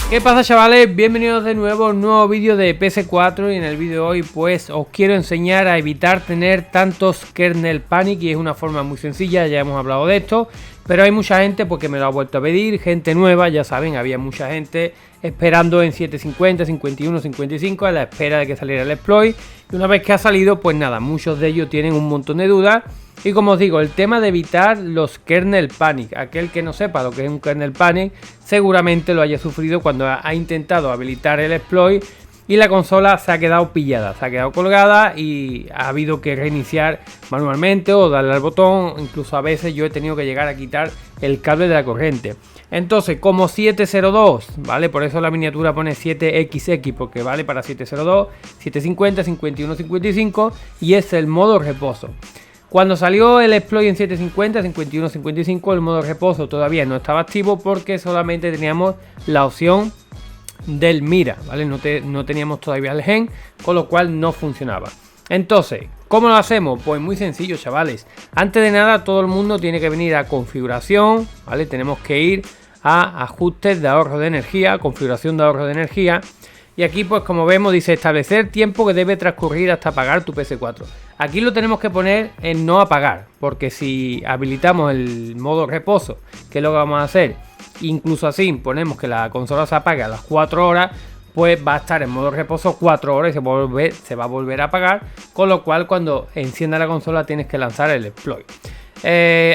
¿Qué pasa, chavales? Bienvenidos de nuevo a un nuevo vídeo de PS4 y en el vídeo de hoy pues os quiero enseñar a evitar tener tantos kernel panic y es una forma muy sencilla, ya hemos hablado de esto, pero hay mucha gente porque me lo ha vuelto a pedir, gente nueva, ya saben, había mucha gente esperando en 750, 51, 55 a la espera de que saliera el exploit y una vez que ha salido pues nada, muchos de ellos tienen un montón de dudas. Y como os digo, el tema de evitar los kernel panic, aquel que no sepa lo que es un kernel panic seguramente lo haya sufrido cuando ha intentado habilitar el exploit y la consola se ha quedado pillada, se ha quedado colgada y ha habido que reiniciar manualmente o darle al botón, incluso a veces yo he tenido que llegar a quitar el cable de la corriente. Entonces, como 702, ¿vale? Por eso la miniatura pone 7XX, porque vale para 702, 750, 51, 55 y es el modo reposo. Cuando salió el exploit en 750, 51, 55, el modo reposo todavía no estaba activo porque solamente teníamos la opción del mira, ¿vale? No teníamos todavía el gen, con lo cual no funcionaba. Entonces, ¿cómo lo hacemos? Pues muy sencillo, chavales. Antes de nada, todo el mundo tiene que venir a configuración, ¿vale? Tenemos que ir a ajustes de ahorro de energía, configuración de ahorro de energía. Y aquí pues como vemos dice establecer tiempo que debe transcurrir hasta apagar tu PS4. Aquí lo tenemos que poner en no apagar, porque si habilitamos el modo reposo, que es lo que vamos a hacer, incluso así ponemos que la consola se apague a las 4 horas, pues va a estar en modo reposo 4 horas y se va a volver a apagar, con lo cual cuando encienda la consola tienes que lanzar el exploit.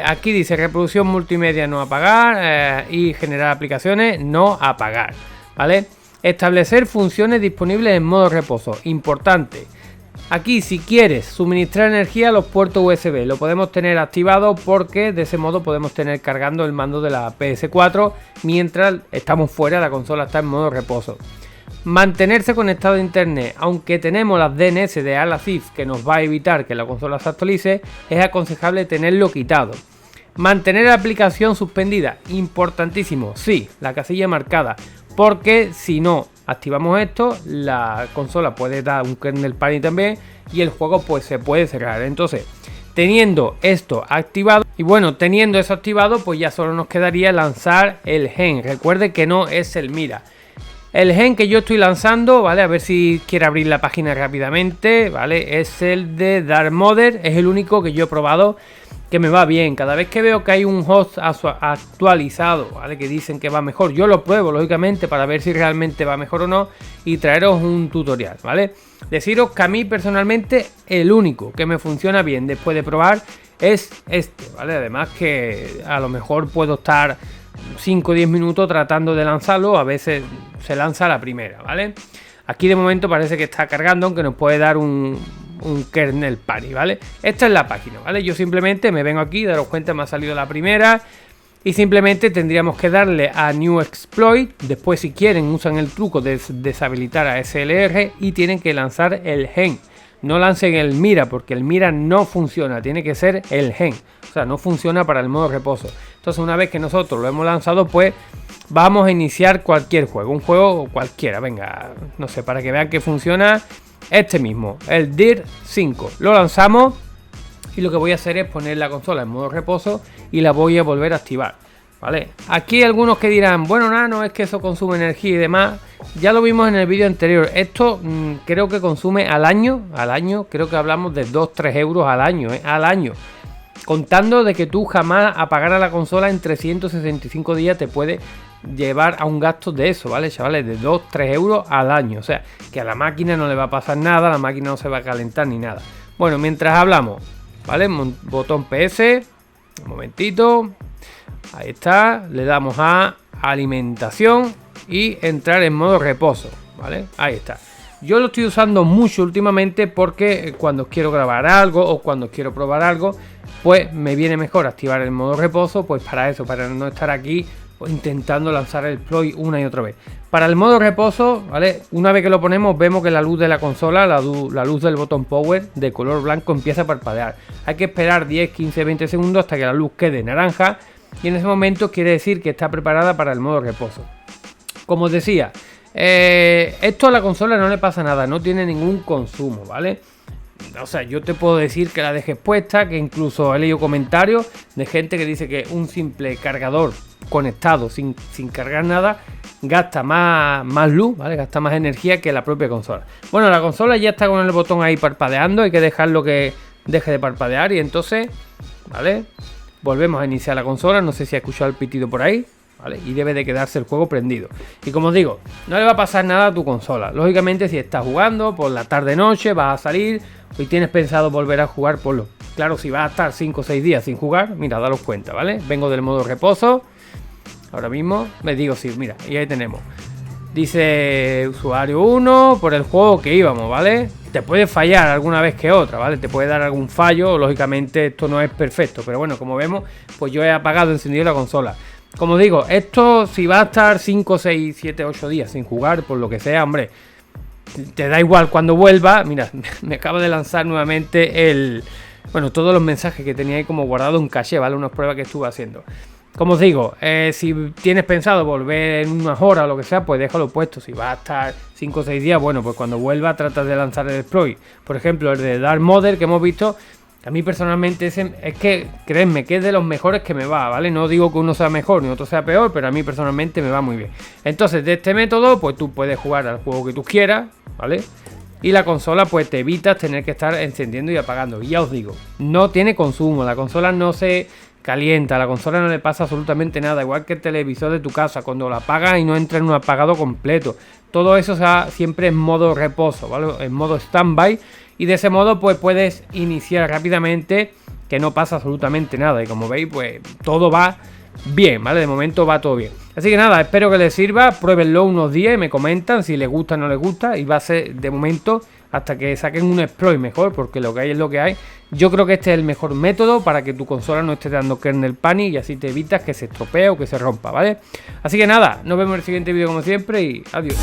Aquí dice reproducción multimedia no apagar y generar aplicaciones no apagar, ¿vale? Establecer funciones disponibles en modo reposo. Importante. Aquí si quieres suministrar energía a los puertos USB lo podemos tener activado porque de ese modo podemos tener cargando el mando de la PS4 mientras estamos fuera, la consola está en modo reposo. Mantenerse conectado a internet. Aunque tenemos las DNS de ALACIF que nos va a evitar que la consola se actualice, es aconsejable tenerlo quitado. Mantener la aplicación suspendida. Importantísimo. Sí, la casilla marcada. Porque si no activamos esto, la consola puede dar un kernel panic también y el juego pues se puede cerrar. Entonces, teniendo esto activado, y bueno, teniendo eso activado, pues ya solo nos quedaría lanzar el gen. Recuerde que no es el mira. El gen que yo estoy lanzando, ¿vale? A ver si quiere abrir la página rápidamente, ¿vale? Es el de Dark Mother, es el único que yo he probado que me va bien. Cada vez que veo que hay un host actualizado, ¿vale? Que dicen que va mejor, yo lo pruebo lógicamente para ver si realmente va mejor o no y traeros un tutorial, ¿vale? Deciros que a mí personalmente el único que me funciona bien después de probar es este, ¿vale? Además que a lo mejor puedo estar 5 o 10 minutos tratando de lanzarlo, a veces se lanza la primera, ¿vale? Aquí de momento parece que está cargando, aunque nos puede dar un kernel panic, ¿vale? Esta es la página, ¿vale? Yo simplemente me vengo aquí, daros cuenta, me ha salido la primera y simplemente tendríamos que darle a New Exploit. Después, si quieren, usan el truco de deshabilitar a SLR y tienen que lanzar el gen. No lancen el mira porque el mira no funciona, tiene que ser el gen, o sea, no funciona para el modo reposo. Entonces, una vez que nosotros lo hemos lanzado, pues vamos a iniciar cualquier juego, un juego cualquiera, venga, no sé, para que vean que funciona. Este mismo, el Dirt 5, lo lanzamos y lo que voy a hacer es poner la consola en modo reposo y la voy a volver a activar, ¿vale? Aquí hay algunos que dirán, bueno, no es que eso consume energía y demás, ya lo vimos en el vídeo anterior, esto creo que consume al año, creo que hablamos de 2-3 euros al año, al año, contando de que tú jamás apagaras la consola en 365 días te puede llevar a un gasto de eso, ¿vale, chavales? De 2-3 euros al año, o sea, que a la máquina no le va a pasar nada, la máquina no se va a calentar ni nada. Bueno, mientras hablamos, ¿vale? Botón PS, un momentito, ahí está, le damos a alimentación y entrar en modo reposo, ¿vale? Ahí está. Yo lo estoy usando mucho últimamente porque cuando quiero grabar algo o cuando quiero probar algo, pues me viene mejor activar el modo reposo, pues para eso, para no estar aquí intentando lanzar el exploit una y otra vez. Para el modo reposo, ¿vale? Una vez que lo ponemos, vemos que la luz de la consola, la luz del botón power de color blanco empieza a parpadear. Hay que esperar 10, 15, 20 segundos hasta que la luz quede naranja y en ese momento quiere decir que está preparada para el modo reposo. Como os decía, esto a la consola no le pasa nada, no tiene ningún consumo, ¿vale? O sea, yo te puedo decir que la dejes puesta, que incluso he leído comentarios de gente que dice que un simple cargador conectado sin cargar nada, gasta más luz, ¿vale? Gasta más energía que la propia consola. Bueno, la consola ya está con el botón ahí parpadeando, hay que dejarlo que deje de parpadear y entonces, ¿vale? Volvemos a iniciar la consola, no sé si ha escuchado el pitido por ahí, ¿vale? Y debe de quedarse el juego prendido. Y como os digo, no le va a pasar nada a tu consola. Lógicamente, si estás jugando por la tarde-noche, vas a salir y tienes pensado volver a jugar, ponlo. Claro, si vas a estar 5 o 6 días sin jugar, mira, daros cuenta, ¿vale? Vengo del modo reposo. Ahora mismo me digo sí, mira, y ahí tenemos. Dice usuario 1 por el juego que íbamos, ¿vale? Te puede fallar alguna vez que otra, ¿vale? Te puede dar algún fallo, lógicamente esto no es perfecto, pero bueno, como vemos, pues yo he apagado, encendido la consola. Como digo, esto si va a estar 5, 6, 7, 8 días sin jugar, por lo que sea, hombre, te da igual cuando vuelva. Mira, me acaba de lanzar nuevamente bueno, todos los mensajes que tenía ahí como guardado en caché, ¿vale? Unas pruebas que estuve haciendo. Como os digo, si tienes pensado volver en unas horas o lo que sea, pues déjalo puesto. Si va a estar 5 o 6 días, bueno, pues cuando vuelva tratas de lanzar el exploit. Por ejemplo, el de Dark Mother que hemos visto, a mí personalmente es que, créanme, que es de los mejores que me va, ¿vale? No digo que uno sea mejor ni otro sea peor, pero a mí personalmente me va muy bien. Entonces, de este método, pues tú puedes jugar al juego que tú quieras, ¿vale? Y la consola, pues te evitas tener que estar encendiendo y apagando. Y ya os digo, no tiene consumo, la consola no se calienta, a la consola no le pasa absolutamente nada, igual que el televisor de tu casa, cuando la apagas y no entra en un apagado completo. Todo eso siempre en modo reposo, ¿vale? En modo standby, y de ese modo pues puedes iniciar rápidamente, que no pasa absolutamente nada. Y como veis, pues todo va bien, ¿vale? De momento va todo bien. Así que nada, espero que les sirva, pruébenlo unos días y me comentan si les gusta o no les gusta, y va a ser de momento hasta que saquen un exploit mejor, porque lo que hay es lo que hay. Yo creo que este es el mejor método para que tu consola no esté dando kernel panic y así te evitas que se estropee o que se rompa, ¿vale? Así que nada, nos vemos en el siguiente vídeo como siempre y adiós.